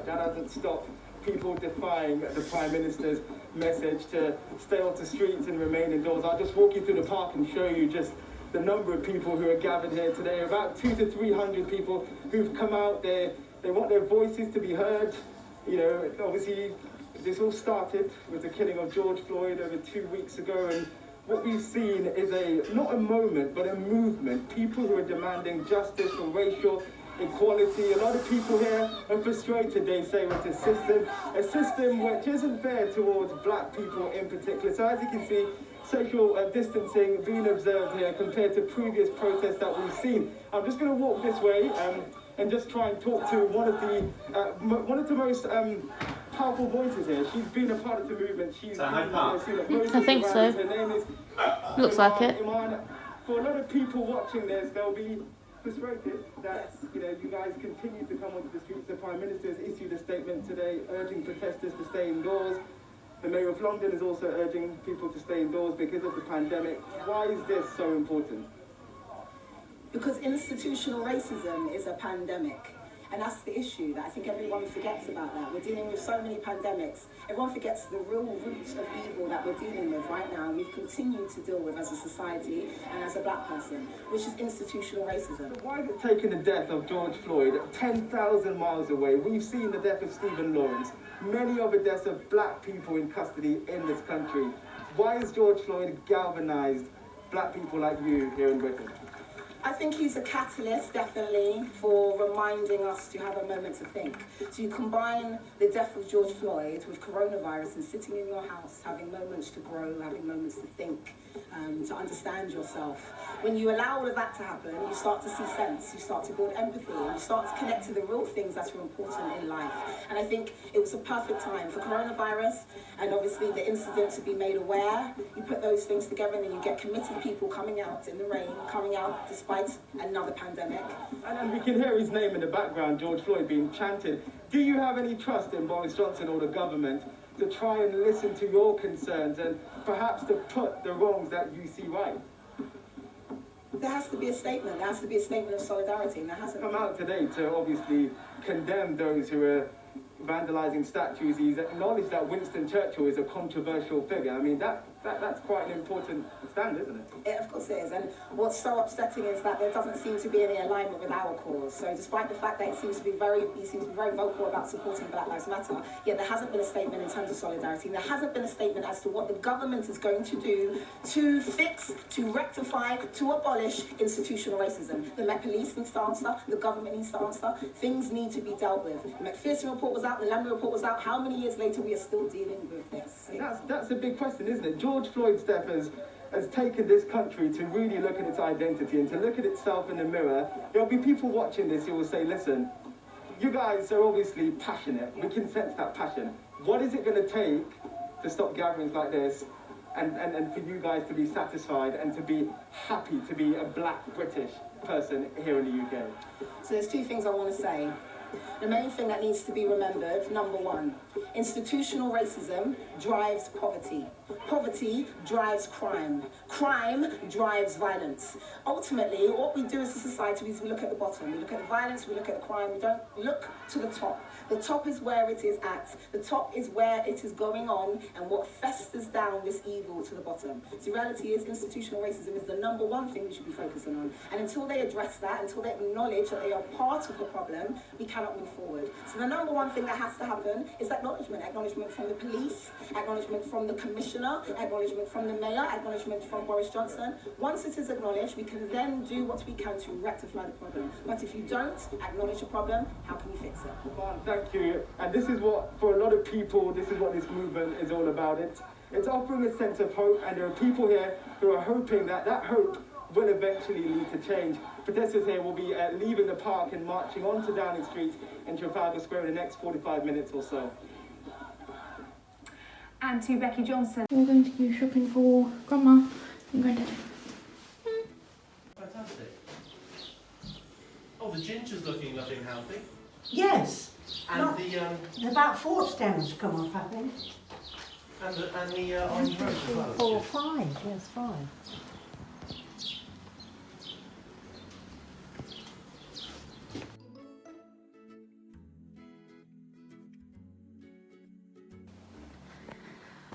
That hasn't stopped people defying the Prime Minister's message to stay off the streets and remain indoors. I'll just walk you through the park and show you just the number of people who are gathered here today. About 200 to 300 people who've come out there. They want their voices to be heard. You know, obviously, this all started with the killing of George Floyd over 2 weeks ago, and what we've seen is not a moment, but a movement. People who are demanding justice for racial equality. A lot of people here are frustrated, they say, with the system, a system which isn't fair towards black people in particular. So as you can see, social distancing being observed here compared to previous protests that we've seen. I'm just going to walk this way and just try and talk to one of the most powerful voices here. She's been a part of the movement. I think so. Her name is Looks like it. For a lot of people watching this, they'll be frustrated that you guys continue to come onto the streets. The Prime Minister has issued a statement today urging protesters to stay indoors. The Mayor of London is also urging people to stay indoors because of the pandemic. Why is this so important? Because institutional racism is a pandemic. And that's the issue that I think everyone forgets about that. We're dealing with so many pandemics. Everyone forgets the real roots of evil that we're dealing with right now, and we've continued to deal with as a society and as a black person, which is institutional racism. So why is it taking the death of George Floyd 10,000 miles away? We've seen the death of Stephen Lawrence, many other deaths of black people in custody in this country. Why has George Floyd galvanized black people like you here in Britain? I think he's a catalyst, definitely, for reminding us to have a moment to think. So you combine the death of George Floyd with coronavirus and sitting in your house, having moments to grow, having moments to think, to understand yourself. When you allow all of that to happen, you start to see sense, you start to build empathy, and you start to connect to the real things that are important in life. And I think it was a perfect time for coronavirus and obviously the incident to be made aware. You put those things together and then you get committed people coming out in the rain, coming out despite another pandemic. And we can hear his name in the background, George Floyd, being chanted. Do you have any trust in Boris Johnson or the government to try and listen to your concerns and perhaps to put the wrongs that you see right? There has to be a statement. There has to be a statement of solidarity, and there hasn't come out today to obviously condemn those who are vandalizing statues. He's acknowledged that Winston Churchill is a controversial figure. I mean, that's quite an important stand, isn't it? Yeah, of course it is. And what's so upsetting is that there doesn't seem to be any alignment with our cause. So despite the fact that he seems to be very vocal about supporting Black Lives Matter, yet there hasn't been a statement in terms of solidarity. There hasn't been a statement as to what the government is going to do to fix, to rectify, to abolish institutional racism. The Met Police needs to answer, the government needs to answer. Things need to be dealt with. The McPherson report was out, the Lambert report was out. How many years later we are still dealing with this? And that's a big question, isn't it? George Floyd's death has taken this country to really look at its identity and to look at itself in the mirror. There'll be people watching this who will say, listen, you guys are obviously passionate. We can sense that passion. What is it going to take to stop gatherings like this and for you guys to be satisfied and to be happy to be a black British person here in the UK? So there's two things I want to say. The main thing that needs to be remembered, number one, institutional racism drives poverty. Poverty drives crime. Crime drives violence. Ultimately, what we do as a society is we look at the bottom. We look at the violence, we look at the crime, we don't look to the top. The top is where it is at. The top is where it is going on and what festers down this evil to the bottom. So the reality is institutional racism is the number one thing we should be focusing on. And until they address that, until they acknowledge that they are part of the problem, we cannot move forward. So the number one thing that has to happen is acknowledgement. Acknowledgement from the police, acknowledgement from the commissioner, acknowledgement from the mayor, acknowledgement from Boris Johnson. Once it is acknowledged, we can then do what we can to rectify the problem. But if you don't acknowledge the problem, how can you fix it? Thank you. And this is what, for a lot of people, this is what this movement is all about. It's offering a sense of hope, and there are people here who are hoping that that hope will eventually lead to change. Protesters here will be leaving the park and marching onto Downing Street in Trafalgar Square in the next 45 minutes or so. And to Becky Johnson. We're going to go shopping for Grandma and Granddad. Fantastic. Oh, the ginger's looking healthy. Yes. And about 4 stems come up, I think. And the orange rose as well. 4 or 5, yes, 5.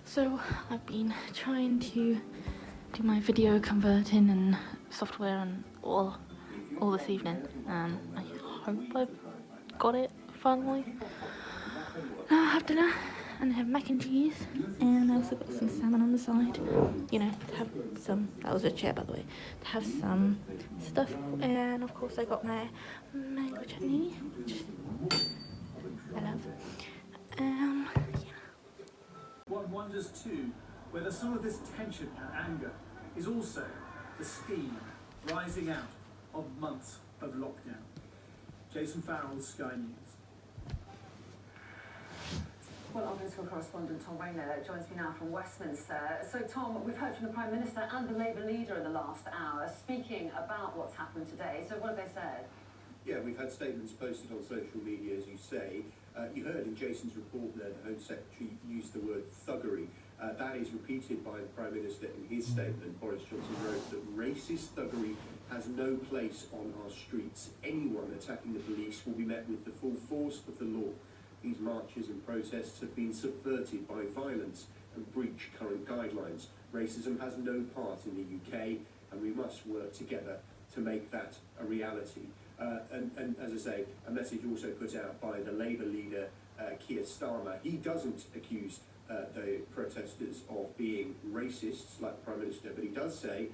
So I've been trying to do my video converting and software and all this evening, and I hope I've got it finally. Now I have dinner and I have mac and cheese, and I also got some salmon on the side, you know, to have some, that was a chair by the way, to have some stuff, and of course I got my mango chutney, which I love. Yeah. One wonders too whether some of this tension and anger is also the steam rising out of months of lockdown. Jason Farrell, Sky News. Well, our political correspondent Tom Rayner joins me now from Westminster. So, Tom, we've heard from the Prime Minister and the Labour leader in the last hour speaking about what's happened today. So what have they said? Yeah, we've had statements posted on social media, as you say. You heard in Jason's report there, the Home Secretary used the word thuggery. That is repeated by the Prime Minister in his statement. Boris Johnson wrote that racist thuggery has no place on our streets. Anyone attacking the police will be met with the full force of the law. These marches and protests have been subverted by violence and breach current guidelines. Racism has no part in the UK, and we must work together to make that a reality. And as I say, a message also put out by the Labour leader, Keir Starmer. He doesn't accuse the protesters of being racists like the Prime Minister, but he does say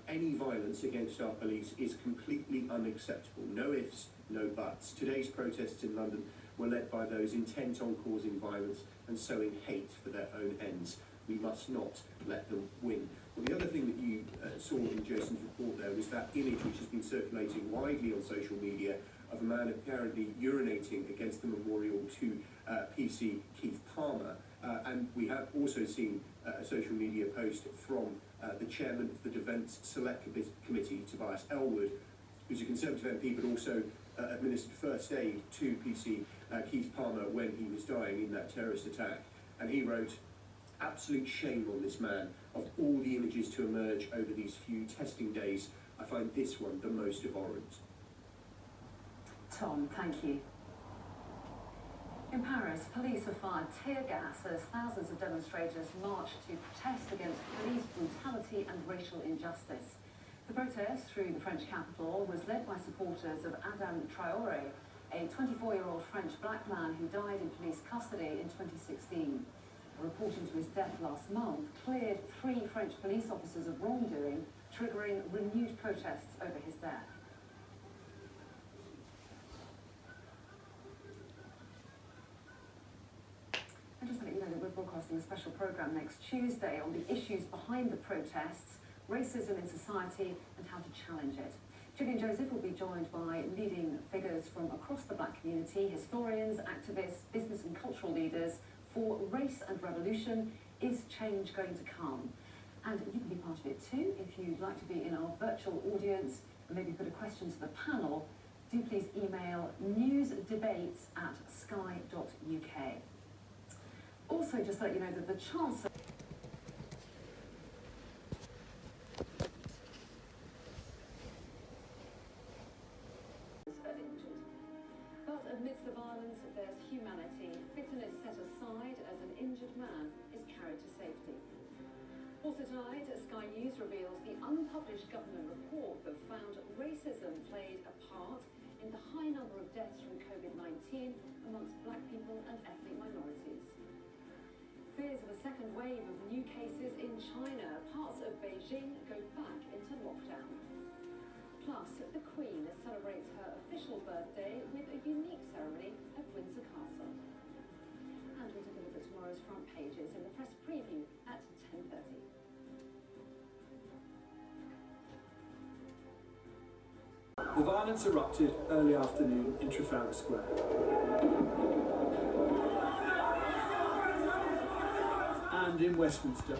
any violence against our police is completely unacceptable. No ifs, no buts. Today's protests in London were led by those intent on causing violence and sowing hate for their own ends. We must not let them win. Well, the other thing that you saw in Jason's report there was that image which has been circulating widely on social media of a man apparently urinating against the memorial to PC Keith Palmer. And we have also seen a social media post from the chairman of the Defence Select Committee, Tobias Elwood, who's a Conservative MP, but also administered first aid to PC Keith Palmer when he was dying in that terrorist attack. And he wrote, "Absolute shame on this man. Of all the images to emerge over these few testing days, I find this one the most abhorrent." Tom, thank you. In Paris, police have fired tear gas as thousands of demonstrators marched to protest against police brutality and racial injustice. The protest through the French capital was led by supporters of Adam Traoré, a 24-year-old French black man who died in police custody in 2016. A report into his death last month cleared 3 French police officers of wrongdoing, triggering renewed protests over his death. And just to let you know that we're broadcasting a special programme next Tuesday on the issues behind the protests, racism in society and how to challenge it. Gillian Joseph will be joined by leading figures from across the black community, historians, activists, business and cultural leaders. For Race and Revolution, is change going to come? And you can be part of it too. If you'd like to be in our virtual audience and maybe put a question to the panel, do please email newsdebates@sky.uk. Also, just to let you know that the Chancellor But amidst the violence, there's humanity. Bitterness set aside as an injured man is carried to safety. Also tonight, Sky News reveals the unpublished government report that found racism played a part in the high number of deaths from COVID-19 amongst black people and ethnic minorities. Fears of a second wave of new cases in China. Parts of Beijing go back into lockdown. Plus, the Queen celebrates her official birthday with a unique ceremony at Windsor Castle. And we'll take a look at tomorrow's front pages in the press preview at 10:30. The violence erupted early afternoon in Trafalgar Square. And in Westminster,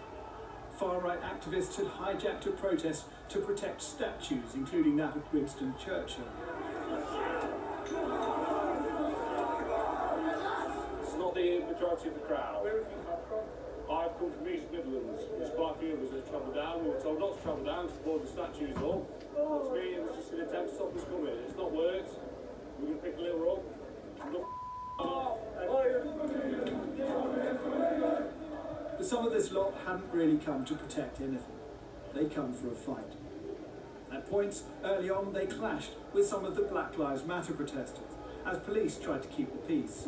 far-right activists had hijacked a protest to protect statues, including that of Winston Churchill. It's not the majority of the crowd. Where have you come from? I've come from East Midlands. There's quite a few of us that travel down. We were told not to travel down to board the statues all. To me, it was just an attempt to stop us coming. It's not worked. We're going to pick a little up. The some of this lot hadn't really come to protect anything. They come for a fight. At points early on, they clashed with some of the Black Lives Matter protesters as police tried to keep the peace.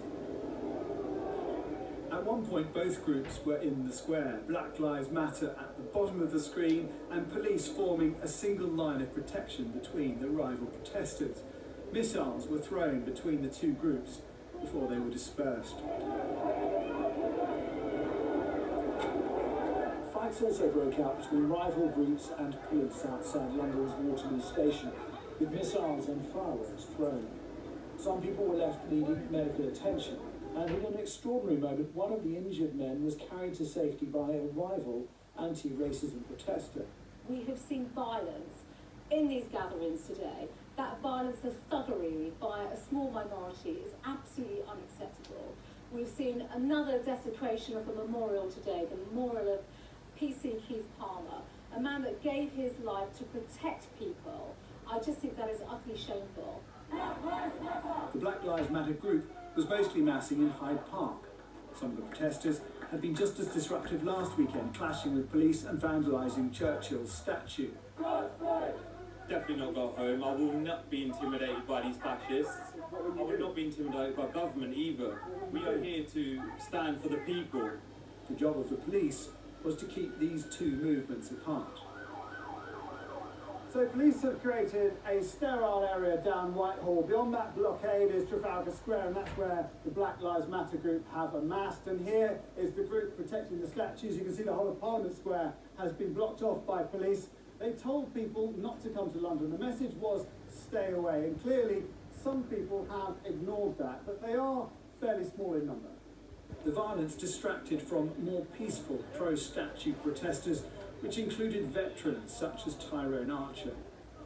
At one point, both groups were in the square, Black Lives Matter at the bottom of the screen and police forming a single line of protection between the rival protesters. Missiles were thrown between the two groups before they were dispersed. Fights also broke out between rival groups and police outside London's Waterloo Station, with missiles and fireworks thrown. Some people were left needing medical attention, and in an extraordinary moment, one of the injured men was carried to safety by a rival anti-racism protester. We have seen violence in these gatherings today. That violence, the thuggery by a small minority is absolutely unacceptable. We've seen another desecration of a memorial today, the memorial of PC Keith Palmer, a man that gave his life to protect people. I just think that is utterly shameful. The Black Lives Matter group was mostly massing in Hyde Park. Some of the protesters had been just as disruptive last weekend, clashing with police and vandalising Churchill's statue. Definitely not go home. I will not be intimidated by these fascists. I will not be intimidated by government either. We are here to stand for the people. The job of the police was to keep these two movements apart. So police have created a sterile area down Whitehall. Beyond that blockade is Trafalgar Square, and that's where the Black Lives Matter group have amassed. And here is the group protecting the statues. You can see the whole of Parliament Square has been blocked off by police. They told people not to come to London. The message was stay away, and clearly some people have ignored that, but they are fairly small in number. The violence distracted from more peaceful pro-statue protesters, which included veterans such as Tyrone Archer.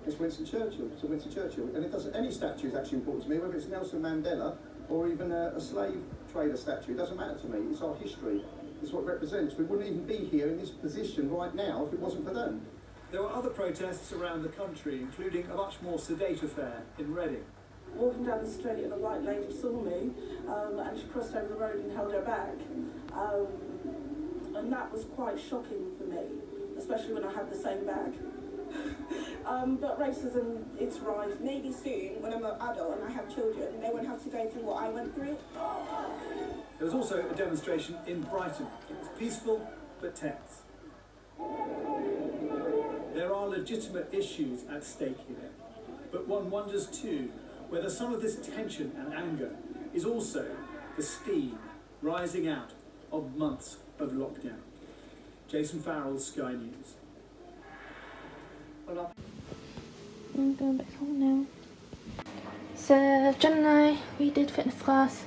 It's Winston Churchill, so Winston Churchill, and it doesn't. Any statue is actually important to me, whether it's Nelson Mandela or even a slave trader statue. It doesn't matter to me. It's our history. It's what it represents. We wouldn't even be here in this position right now if it wasn't for them. There were other protests around the country, including a much more sedate affair in Reading. Walking down the street and a white lady saw me and she crossed over the road and held her back. And that was quite shocking for me, especially when I had the same bag. But racism, it's rife. Maybe soon, when I'm an adult and I have children, they won't have to go through what I went through. There was also a demonstration in Brighton. It was peaceful but tense. There are legitimate issues at stake here, but one wonders too whether some of this tension and anger is also the steam rising out of months of lockdown. Jason Farrell, Sky News. I'm going back home now. So John and I, we did fitness class.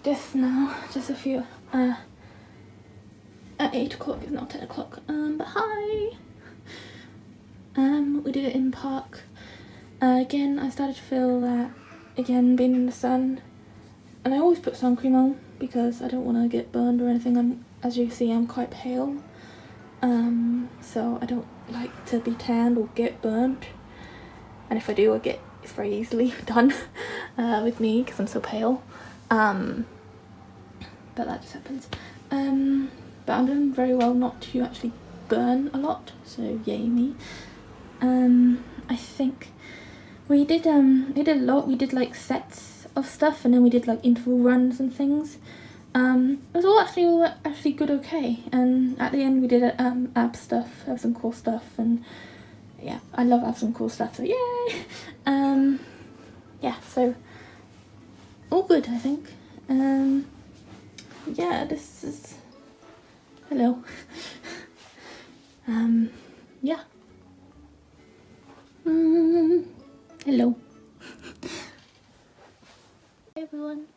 Just now, just a few. At 8 o'clock, it's not 10 o'clock. But hi. We did it in the park. Again, I started to feel that again being in the sun, and I always put sun cream on because I don't want to get burned or anything. As you see, I'm quite pale, so I don't like to be tanned or get burnt, and if I do, it's very easily done with me because I'm so pale, but that just happens. But I'm doing very well not to actually burn a lot, so yay me. I think we did a lot. We did like sets of stuff, and then we did like interval runs and things. It was all actually good, okay. And at the end we did ab stuff, have some cool stuff, and yeah, I love have some cool stuff. So yay! Yeah, so all good, I think. Yeah, this is hello. Yeah. Hello. Hey everyone.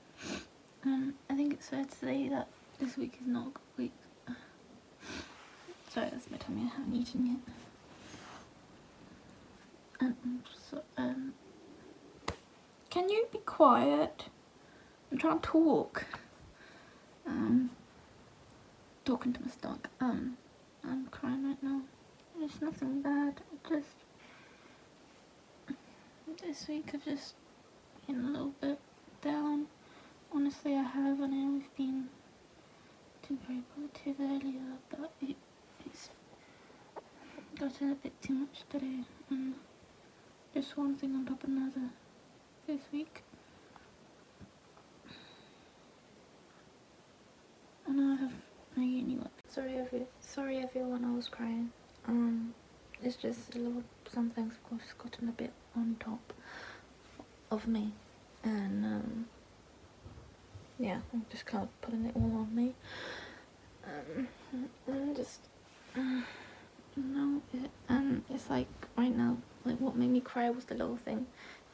I think it's fair to say that this week is not a good week. Sorry, that's my tummy. I haven't eaten yet. Can you be quiet? I'm trying to talk. Talking to my stomach. I'm crying right now. It's nothing bad. This week I've just been a little bit down Honestly, I have, and I have been very positive earlier, but it's gotten a bit too much today, and just one thing on top of another this week. And I have making you up. Sorry everyone, I was crying. It's just some things of course gotten a bit on top of me, and yeah, I'm just kind of putting it all on me. And just and it's like right now, like what made me cry was the little thing,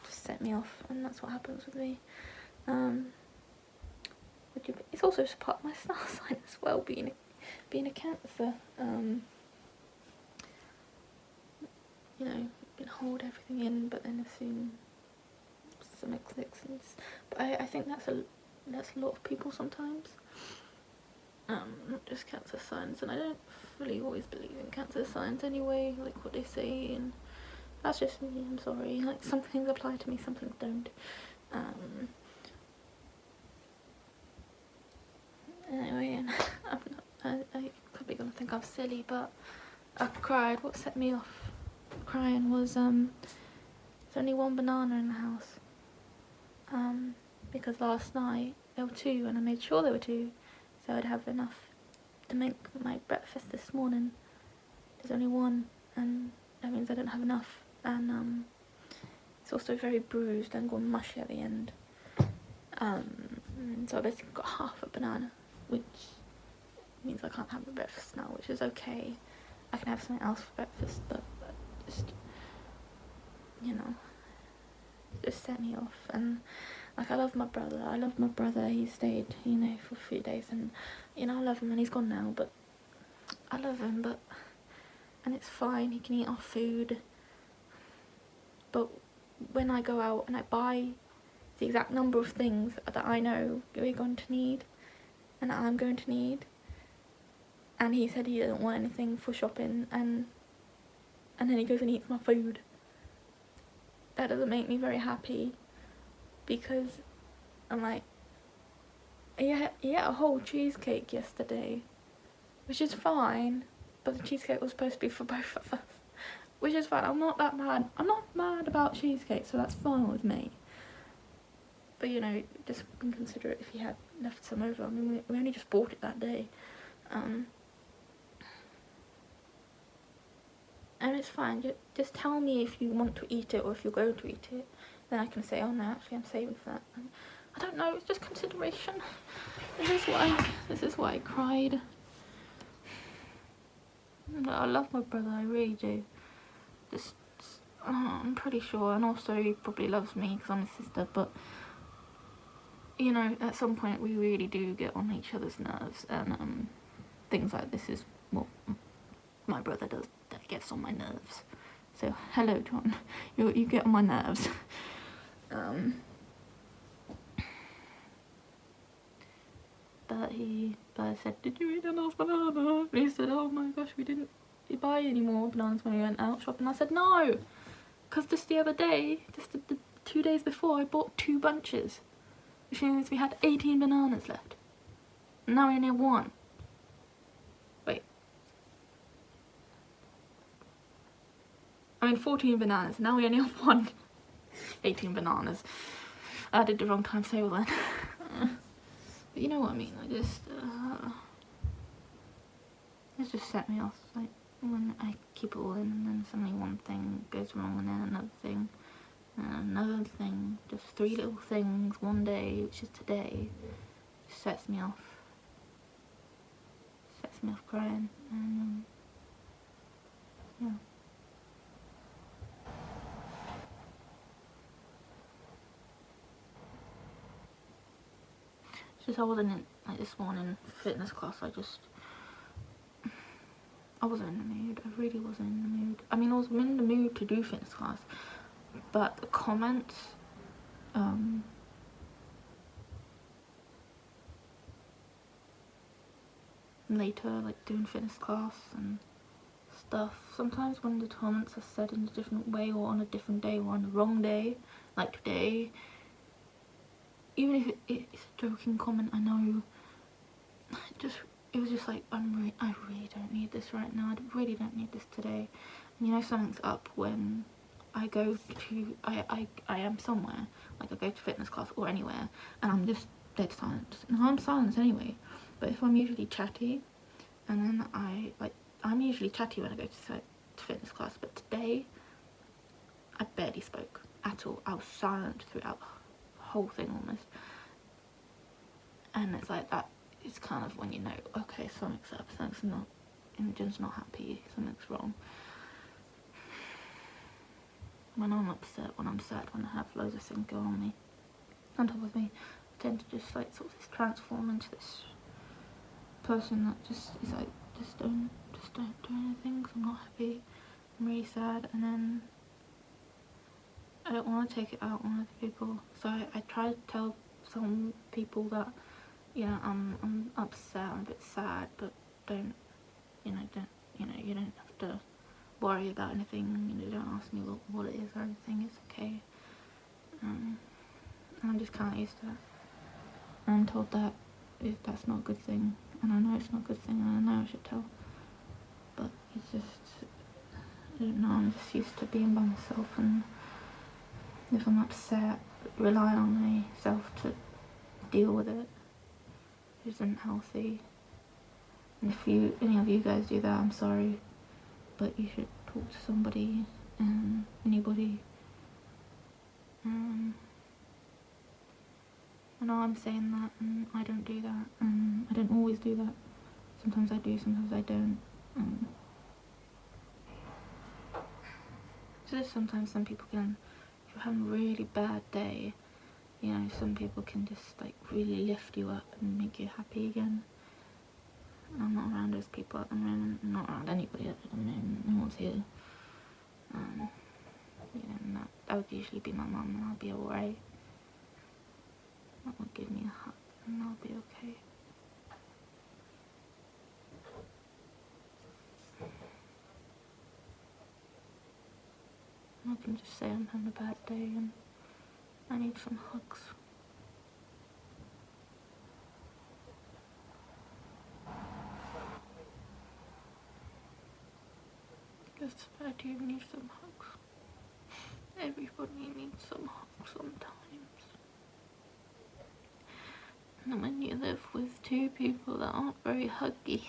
just set me off, and that's what happens with me. It's also just part of my star sign as well, being a Cancer. You know, you can hold everything in, but then as soon something clicks, but I think that's a lot of people sometimes. Not just Cancer signs, and I don't really always believe in Cancer signs anyway, like what they say, and that's just me. I'm sorry. Like some things apply to me, some things don't. Anyway, and I could be gonna think I'm silly, but I cried. What set me off crying was there's only one banana in the house. Because last night there were two, and I made sure there were two, so I'd have enough to make my breakfast this morning. There's only one, and that means I don't have enough, and it's also very bruised and gone mushy at the end. So I basically got half a banana, which means I can't have my breakfast now, which is okay. I can have something else for breakfast, but just, you know, just set me off. And like, I love my brother. He stayed, you know, for 3 days, and you know, I love him, and he's gone now, but I love him, and it's fine, he can eat our food. But when I go out and I buy the exact number of things that I know we're going to need, and I'm going to need, and he said he didn't want anything for shopping, and then he goes and eats my food, that doesn't make me very happy, because I'm like, he ate a whole cheesecake yesterday, which is fine, but the cheesecake was supposed to be for both of us, which is fine. I'm not that mad. I'm not mad about cheesecake, so that's fine with me. But you know, just consider it if he had left some over. I mean, we only just bought it that day. And it's fine. Just tell me if you want to eat it or if you're going to eat it. Then I can say, oh no, actually I'm saving for that. And I don't know, it's just consideration. This is why I cried. I love my brother, I really do. I'm pretty sure, and also he probably loves me because I'm his sister, but you know, at some point we really do get on each other's nerves, and things like this is what my brother does that gets on my nerves. So hello, John, you get on my nerves. But I said, did you eat enough banana? And he said, oh my gosh, we didn't buy any more bananas when we went out shopping. I said, no, because just the other day, just the 2 days before, I bought 2 bunches, which means we had 18 bananas left. And now we only have 1. Wait. I mean 14 bananas, now we only have 1. 18 bananas. I did the wrong time table then. But you know what I mean, it's just set me off, like, when I keep it all in, and then suddenly one thing goes wrong, and then another thing, and another thing, just 3 little things one day, which is today, just sets me off crying, and yeah. It's just I wasn't in, like, this morning fitness class, I wasn't in the mood. I really wasn't in the mood. I mean, I was in the mood to do fitness class, but the comments, later, like doing fitness class and stuff, sometimes when the comments are said in a different way, or on a different day, or on the wrong day, like today, even if it's a joking comment, I know, it was just like, I really don't need this right now, I really don't need this today. And you know something's up when I go to, I am somewhere, like I go to fitness class or anywhere, and I'm just dead silent. Now I'm silent anyway, but if I'm usually chatty, and then I'm usually chatty when I go to fitness class, but today, I barely spoke at all. I was silent throughout the whole thing almost. And it's like that, it's kind of when you know, okay, something's up, something's not, Imogen's not happy, something's wrong. When I'm upset, when I'm sad, when I have loads of things going on top of me, I tend to just like sort of just transform into this person that just is like, just don't do anything, because I'm not happy, I'm really sad, and then I don't want to take it out on other people. So I try to tell some people that, yeah, I'm upset, I'm a bit sad, but you don't have to worry about anything, you know, don't ask me what it is or anything, it's okay. I'm just kind of used to that. I'm told that that's not a good thing, and I know it's not a good thing, and I know I should tell, but it's just, I don't know, I'm just used to being by myself, and if I'm upset, rely on myself to deal with it isn't healthy. And if any of you guys do that, I'm sorry, but you should talk to somebody, anybody. I know I'm saying that, and I don't do that, and I don't always do that. Sometimes I do, sometimes I don't. Just sometimes some people can, if you're having a really bad day, you know, some people can just like really lift you up and make you happy again. And I'm not around those people at the moment, I'm not around anybody at the moment, no one's here. You know, and that would usually be my mum, and I'll be alright. That would give me a hug, and I'll be okay. I can just say I'm having a bad day and I need some hugs. Yes, I do need some hugs. Everybody needs some hugs sometimes. And when you live with two people that aren't very huggy,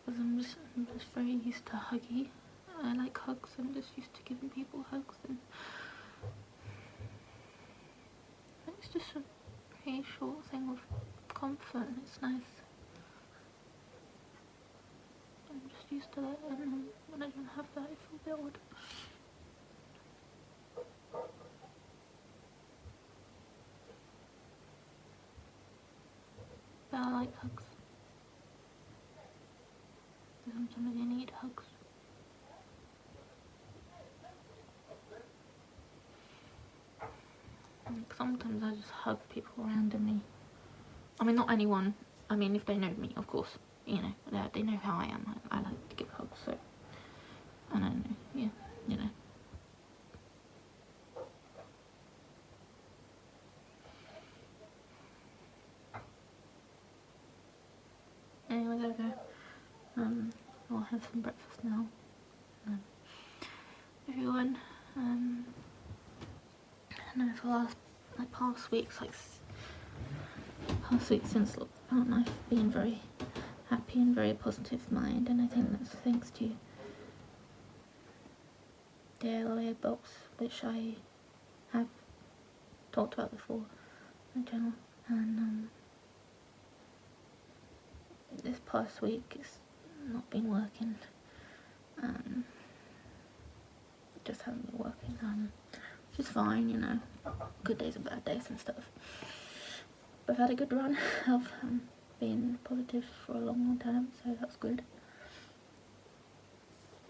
because I'm just very used to huggy. I like hugs, I'm just used to giving people hugs, and it's just a very short thing of comfort, and it's nice. I'm just used to that, and when I don't have that, I feel a bit odd. But I like hugs. Sometimes you need hugs. And sometimes I just hug people randomly. I mean, not anyone. I mean, if they know me, of course. You know, they know how I am. I like to give hugs, so. I don't know, yeah, you know. Anyway, there we go. I'll have some breakfast now. Everyone, I know for the last, past weeks since lockdown, I've been very happy and very positive mind, and I think that's thanks to the LA box, which I have talked about before on my channel, and this past week it's not been working. Just haven't been working, which is fine, you know, good days and bad days and stuff. But I've had a good run of being positive for a long time, so that's good.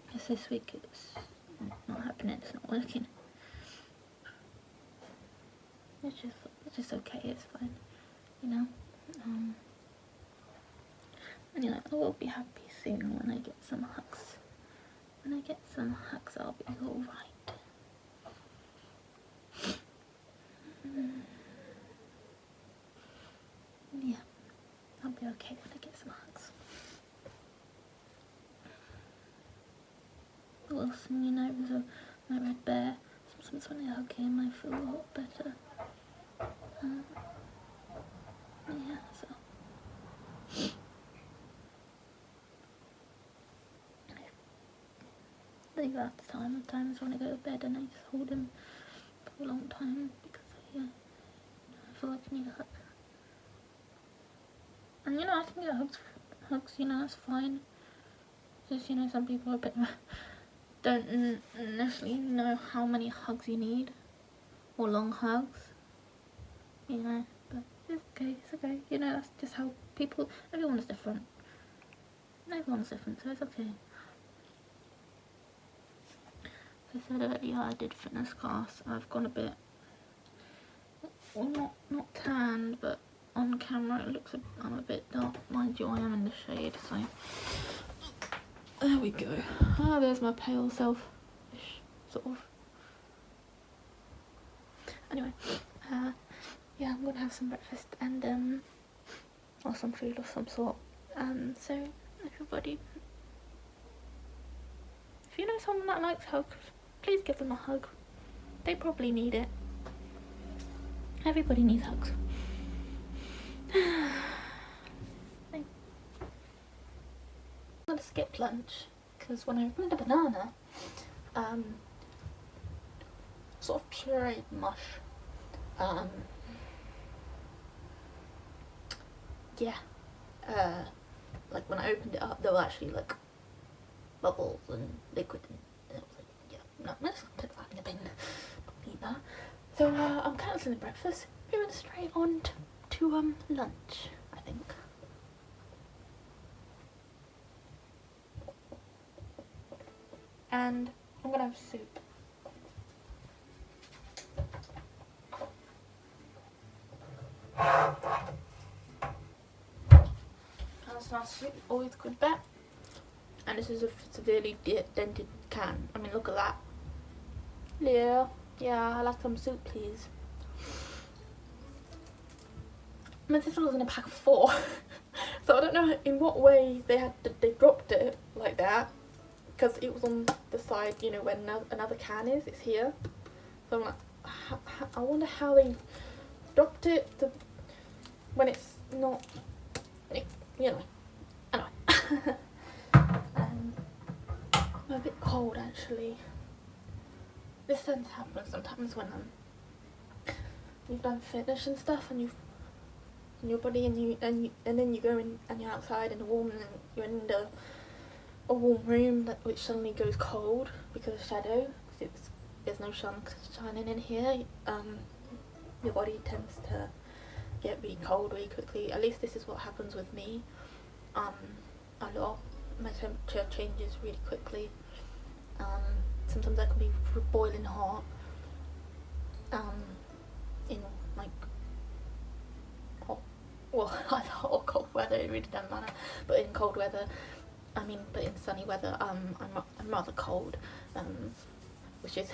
Because this week it's not happening, it's not working. It's just okay, it's fine, you know. And you know, I will be happy soon when I get some hugs when I get some hugs, I'll be alright. Yeah, I'll be okay when I get some hugs. Wilson, you know, was my red bear. Sometimes when I hug him, I feel a lot better. Yeah, so. That's times when I go to bed and I just hold him for a long time because I feel like I need a hug. And you know, I can get hugs, you know, that's fine. Just, you know, some people are a bit don't necessarily know how many hugs you need, or long hugs, you know, but it's okay, you know, that's just how everyone's different, so it's okay. As I said earlier, I did fitness class. I've gone a bit, well, not tanned, but on camera it looks I'm a bit dark. Mind you, I am in the shade, so there we go. Ah, there's my pale self, sort of. Anyway, yeah, I'm gonna have some breakfast and or some food of some sort. So everybody, if you know someone that likes hugs, please give them a hug. They probably need it. Everybody needs hugs. I'm gonna skip lunch because when I opened a banana, sort of pureed mush. Yeah. Like when I opened it up, there were actually like bubbles and liquid, and it was like, yeah, no, I'm just gonna put that in the bin. Don't need that. So I'm cancelling breakfast. We're going straight on to lunch, I think. And I'm gonna have soup. That's my soup, always good bet. And this is a severely dented can. I mean, look at that. Yeah, I like some soup, please. I mean, this was in a pack of 4, so I don't know in what way they dropped it like that, because it was on the side, you know, where another can is. It's here, so I'm like, I wonder how they dropped it when it's not, you know. Anyway, I'm a bit cold actually. This tends to happen sometimes when you've done fitness and stuff, and in your body, and then you go in and you're outside in the warm, and then you're in a warm room which suddenly goes cold because of shadow, because there's no sun shining in here. Your body tends to get really cold really quickly. At least this is what happens with me. A lot. My temperature changes really quickly. Sometimes I can be boiling hot. In like hot, well, either hot or cold weather, it really doesn't matter. But in cold weather, but in sunny weather, I'm rather cold, which is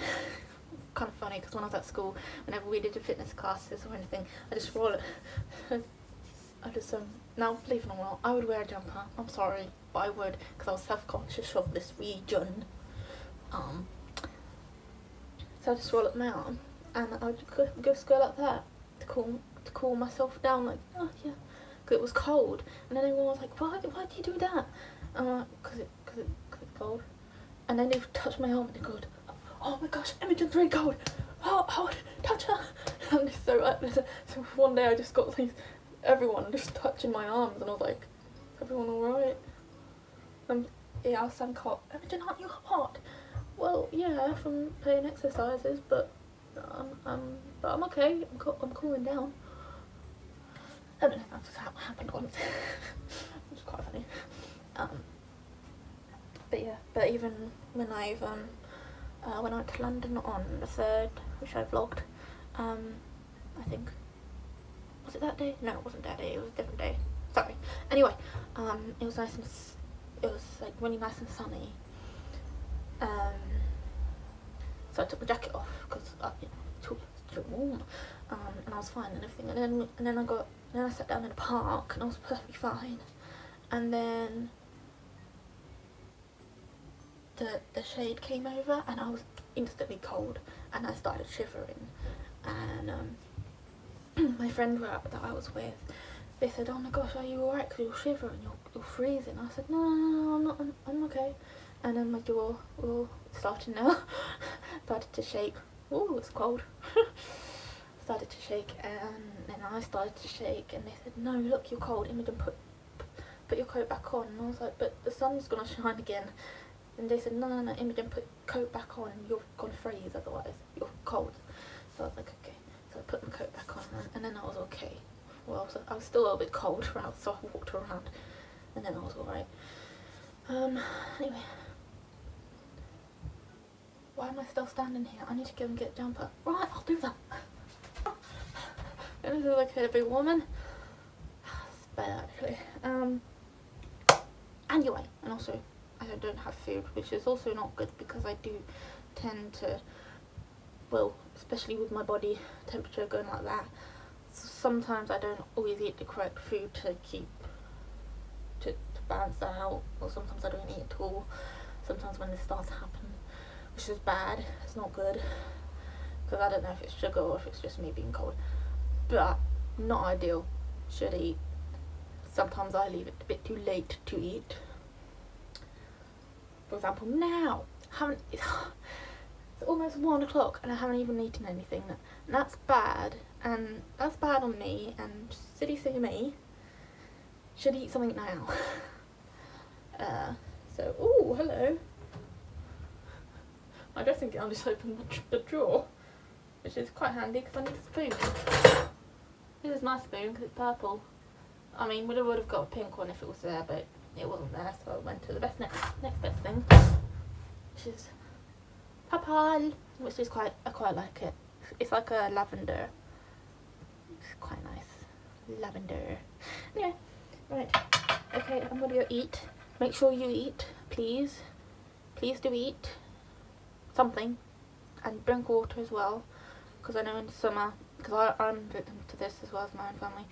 kind of funny because when I was at school, whenever we did the fitness classes or anything, I just roll it. Now, believe it or not, I would wear a jumper. I'm sorry, but I would, because I was self-conscious of this region. So I just roll up my arm, and I would just go like that to cool myself down, like, oh yeah, because it was cold. And then everyone was like, why do you do that? And I'm like, because it's cold. And then they would touch my arm and they go, oh my gosh, Imogen's really cold. Oh, touch her. And so one day I just got everyone just touching my arms, and I was like, everyone alright? Yeah, I sang hot. Imogen, aren't you hot? Well, yeah, from playing exercises, but I'm okay. I'm cooling down. I don't know, that just happened once. It was quite funny. But even when I went to London on the 3rd, which I vlogged, I think, was it that day? No, it wasn't that day, it was a different day. Sorry. Anyway, it was like really nice and sunny. So I took my jacket off because it's too warm, and I was fine and everything. And then I sat down in a park and I was perfectly fine. And then the shade came over and I was instantly cold and I started shivering. And my friend that I was with, they said, "Oh my gosh, are you alright? Because you're shivering, you're freezing." I said, No, I'm not. I'm okay." And then my jaw, started now, started to shake. Oh, it's cold. Started to shake, and then I started to shake, and they said, "No, look, you're cold. Imogen, put your coat back on." And I was like, "But the sun's gonna shine again." And they said, No, Imogen, put your coat back on. You're gonna freeze otherwise. You're cold." So I was like, "Okay." So I put my coat back on, and then I was okay. Well, I was still a little bit cold throughout, so I walked around, and then I was alright. Anyway. Why am I still standing here? I need to go and get a jumper. Right, I'll do that. This is like a big woman. It's bad actually. Anyway, and also I don't have food, which is also not good because I do tend to, well, especially with my body temperature going like that, sometimes I don't always eat the correct food to balance that out, or sometimes I don't eat at all. Sometimes when this starts to happen, which is bad, it's not good, because I don't know if it's sugar or if it's just me being cold, but not ideal. Should eat. Sometimes I leave it a bit too late to eat. For example, now it's almost 1 o'clock and I haven't even eaten anything, and that's bad, and that's bad on me, and silly me should eat something now. So, oh, hello. My dressing gown just opened the drawer, which is quite handy because I need a spoon. This is my spoon because it's purple. I mean, we would have got a pink one if it was there, but it wasn't there, so I went to the next best thing, which is purple, which is I quite like it. It's like a lavender. It's quite nice. Lavender. Anyway, right. Okay, I'm gonna go eat. Make sure you eat, please. Please do eat something, and drink water as well, because I know in the summer, because I'm victim to this as well as my own family,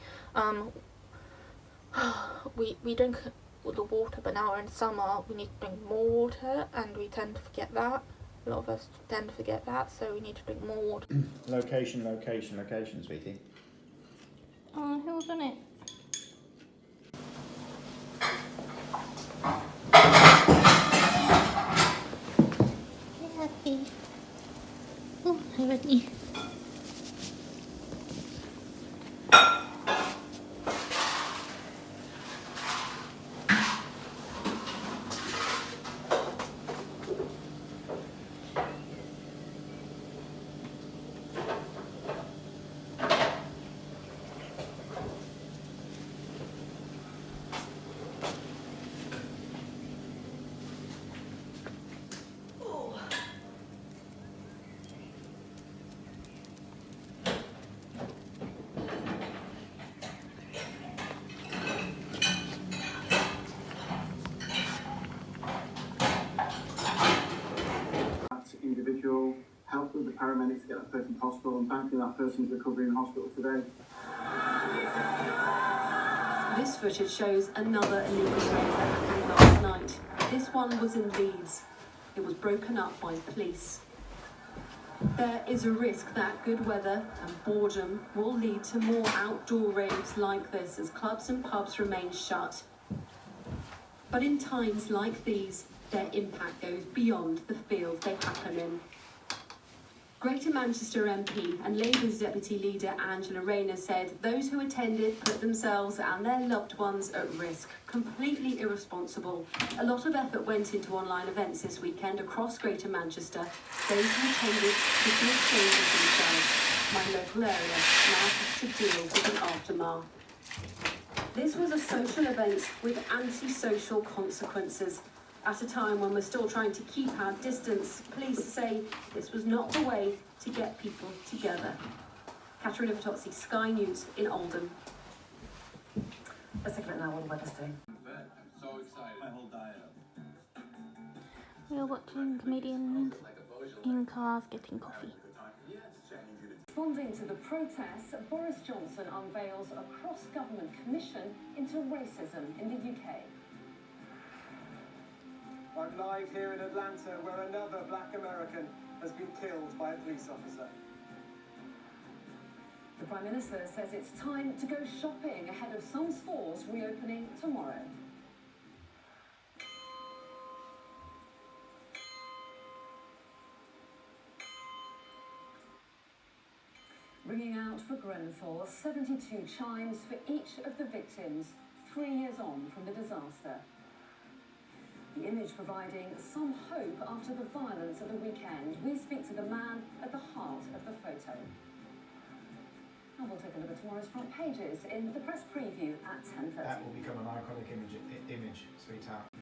we drink the water, but now we're in summer, we need to drink more water, and we tend to forget that. A lot of us tend to forget that, so we need to drink more water. Location, sweetie. Oh, who's in it? Happy. Oh, hi, Whitney. Individual, help with the paramedics to get that person to hospital, and thankfully that person's recovering in hospital today. This footage shows another illegal raid that happened last night. This one was in Leeds. It was broken up by police. There is a risk that good weather and boredom will lead to more outdoor raves like this as clubs and pubs remain shut. But in times like these, their impact goes beyond the field they happen in. Greater Manchester MP and Labour's Deputy Leader Angela Rayner said those who attended put themselves and their loved ones at risk. Completely irresponsible. A lot of effort went into online events this weekend across Greater Manchester. Those who attended could be ashamed of themselves. My local area now has to deal with the aftermath. This was a social event with anti-social consequences. At a time when we're still trying to keep our distance, police say this was not the way to get people together. Katerina Vitozzi, Sky News in Oldham. Let's take a look now what the weather's doing. I'm so excited. My whole diet. We are watching comedians in cars getting coffee. Responding to the protests, Boris Johnson unveils a cross-government commission into racism in the UK. I'm live here in Atlanta, where another black American has been killed by a police officer. The Prime Minister says it's time to go shopping ahead of some stores reopening tomorrow. Ringing out for Grenfell, 72 chimes for each of the victims, 3 years on from the disaster. The image providing some hope after the violence of the weekend. We speak to the man at the heart of the photo. And we'll take a look at tomorrow's front pages in the press preview at 10:30. That will become an iconic image, sweetheart.